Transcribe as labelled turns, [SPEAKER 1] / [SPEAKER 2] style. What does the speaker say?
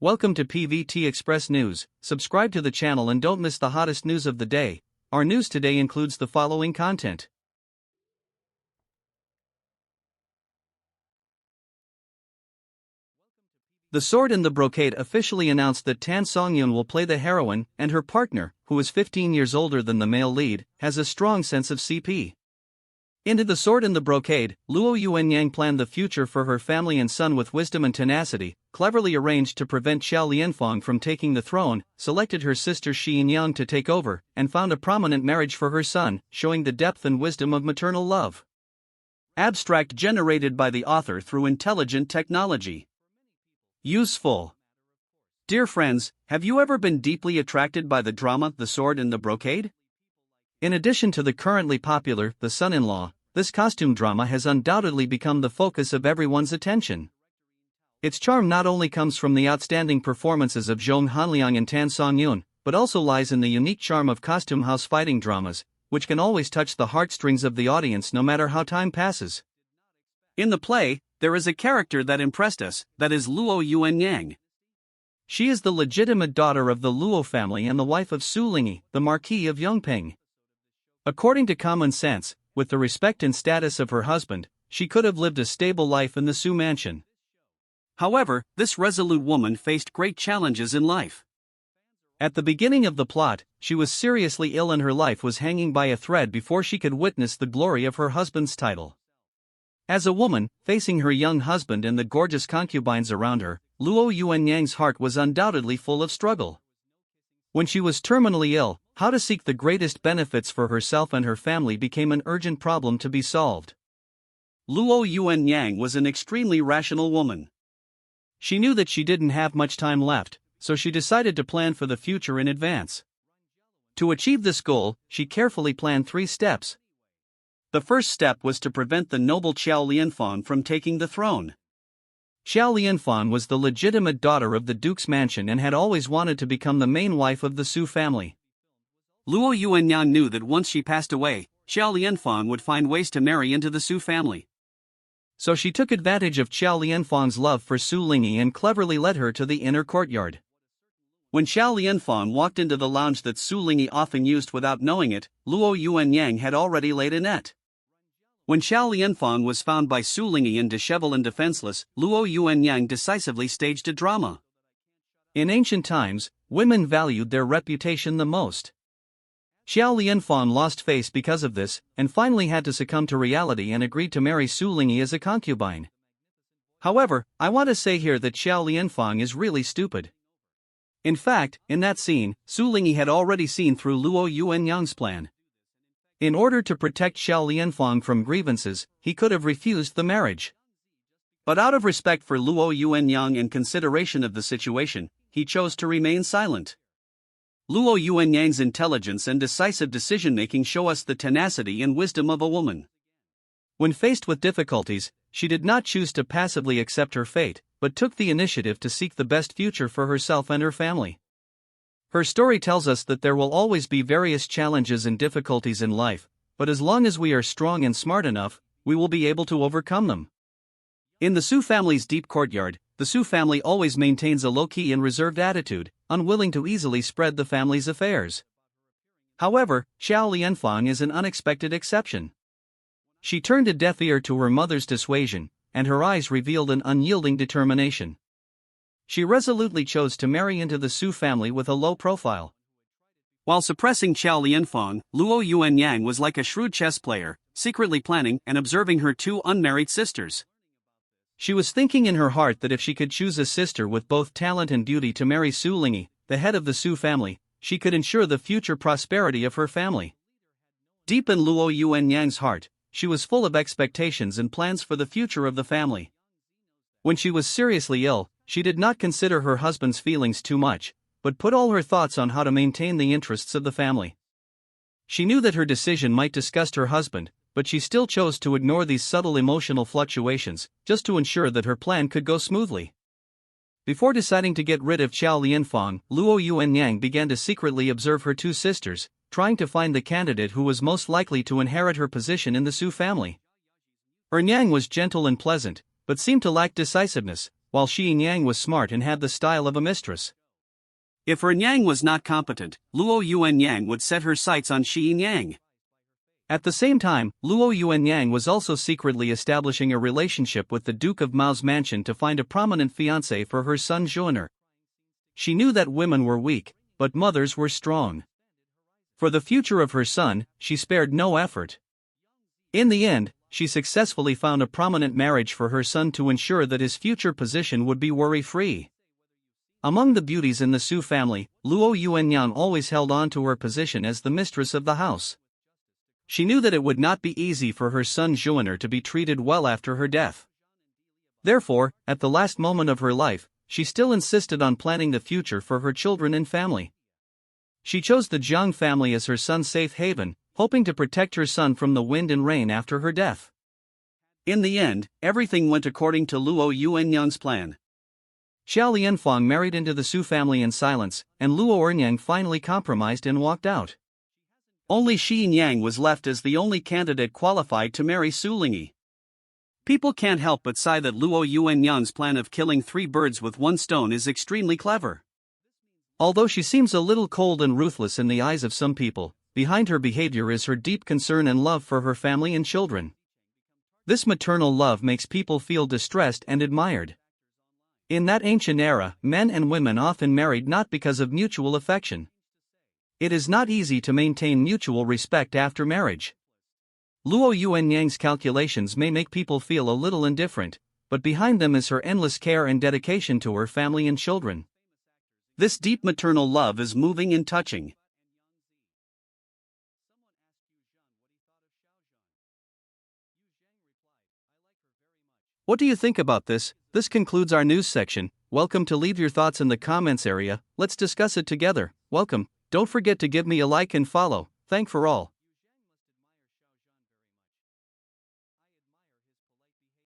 [SPEAKER 1] Welcome to PVT Express News. Subscribe to the channel and don't miss the hottest news of the day. Our news today includes the following content. The Sword and the Brocade officially announced that Tan Songyun will play the heroine, and her partner, who is 15 years older than the male lead, has a strong sense of CP. Into The Sword and the Brocade, Luo Yuanyang planned the future for her family and son with wisdom and tenacity, cleverly arranged to prevent Xiao Lianfang from taking the throne, selected her sister Shi Yinyang to take over, and found a prominent marriage for her son, showing the depth and wisdom of maternal love. Abstract generated by the author through intelligent technology. Useful. Dear friends, have you ever been deeply attracted by the drama The Sword and the Brocade? In addition to the currently popular The Son-in-Law, this costume drama has undoubtedly become the focus of everyone's attention. Its charm not only comes from the outstanding performances of Zhong Hanliang and Tan Songyun, but also lies in the unique charm of costume house fighting dramas, which can always touch the heartstrings of the audience no matter how time passes. In the play, there is a character that impressed us, that is Luo Yuanyang. She is the legitimate daughter of the Luo family and the wife of Su Lingyi, the Marquis of Yongping. According to common sense, with the respect and status of her husband, she could have lived a stable life in the Su mansion. However, this resolute woman faced great challenges in life. At the beginning of the plot, she was seriously ill and her life was hanging by a thread before she could witness the glory of her husband's title. As a woman, facing her young husband and the gorgeous concubines around her, Luo Yuanyang's heart was undoubtedly full of struggle. When she was terminally ill, how to seek the greatest benefits for herself and her family became an urgent problem to be solved. Luo Yuanyang was an extremely rational woman. She knew that she didn't have much time left, so she decided to plan for the future in advance. To achieve this goal, she carefully planned 3 steps. The first step was to prevent the noble Xiao Lianfang from taking the throne. Xiao Lianfang was the legitimate daughter of the duke's mansion and had always wanted to become the main wife of the Su family. Luo Yuanyang knew that once she passed away, Xiao Lianfang would find ways to marry into the Su family. So she took advantage of Xiao Lianfang's love for Su Lingyi and cleverly led her to the inner courtyard. When Xiao Lianfang walked into the lounge that Su Lingyi often used without knowing it, Luo Yuanyang had already laid a net. When Xiao Lianfang was found by Su Lingyi in disheveled and defenseless, Luo Yuanyang decisively staged a drama. In ancient times, women valued their reputation the most. Xiao Lianfang lost face because of this, and finally had to succumb to reality and agreed to marry Su Lingyi as a concubine. However, I want to say here that Xiao Lianfang is really stupid. In fact, in that scene, Su Lingyi had already seen through Luo Yuanyang's plan. In order to protect Xiao Lianfang from grievances, he could have refused the marriage. But out of respect for Luo Yuanyang and consideration of the situation, he chose to remain silent. Luo Yuanyang's intelligence and decisive decision-making show us the tenacity and wisdom of a woman. When faced with difficulties, she did not choose to passively accept her fate, but took the initiative to seek the best future for herself and her family. Her story tells us that there will always be various challenges and difficulties in life, but as long as we are strong and smart enough, we will be able to overcome them. In the Su family's deep courtyard, the Su family always maintains a low-key and reserved attitude, unwilling to easily spread the family's affairs. However, Xiao Lianfang is an unexpected exception. She turned a deaf ear to her mother's dissuasion, and her eyes revealed an unyielding determination. She resolutely chose to marry into the Su family with a low profile. While suppressing Xiao Lianfang, Luo Yuanyang was like a shrewd chess player, secretly planning and observing her 2 unmarried sisters. She was thinking in her heart that if she could choose a sister with both talent and beauty to marry Su Lingyi, the head of the Su family, she could ensure the future prosperity of her family. Deep in Luo Yuanyang's heart, she was full of expectations and plans for the future of the family. When she was seriously ill, she did not consider her husband's feelings too much, but put all her thoughts on how to maintain the interests of the family. She knew that her decision might disgust her husband, but she still chose to ignore these subtle emotional fluctuations, just to ensure that her plan could go smoothly. Before deciding to get rid of Xiao Lianfang, Luo Yuanyang began to secretly observe her 2 sisters, trying to find the candidate who was most likely to inherit her position in the Su family. Nyang was gentle and pleasant, but seemed to lack decisiveness, while Shi Yang was smart and had the style of a mistress.
[SPEAKER 2] If her Yang was not competent, Luo Yuanyang would set her sights on Shi Yang.
[SPEAKER 1] At the same time, Luo Yuanyang was also secretly establishing a relationship with the Duke of Mao's mansion to find a prominent fiancé for her son Zhuner. She knew that women were weak, but mothers were strong. For the future of her son, she spared no effort. In the end, she successfully found a prominent marriage for her son to ensure that his future position would be worry-free. Among the beauties in the Su family, Luo Yuanyang always held on to her position as the mistress of the house. She knew that it would not be easy for her son Zhuner to be treated well after her death. Therefore, at the last moment of her life, she still insisted on planning the future for her children and family. She chose the Jiang family as her son's safe haven, hoping to protect her son from the wind and rain after her death.
[SPEAKER 2] In the end, everything went according to Luo Yuanyang's plan.
[SPEAKER 1] Xiao Lianfang married into the Su family in silence, and Luo Ernyang finally compromised and walked out.
[SPEAKER 2] Only Shi Yang was left as the only candidate qualified to marry Su Lingyi. People can't help but sigh that Luo Yuanyang's plan of killing 3 birds with 1 stone is extremely clever.
[SPEAKER 1] Although she seems a little cold and ruthless in the eyes of some people, behind her behavior is her deep concern and love for her family and children. This maternal love makes people feel distressed and admired. In that ancient era, men and women often married not because of mutual affection. It is not easy to maintain mutual respect after marriage. Luo Yuanyang's calculations may make people feel a little indifferent, but behind them is her endless care and dedication to her family and children.
[SPEAKER 2] This deep maternal love is moving and touching.
[SPEAKER 1] What do you think about this? This concludes our news section. Welcome to leave your thoughts in the comments area. Let's discuss it together. Welcome. Don't forget to give me a like and follow. Thank for all.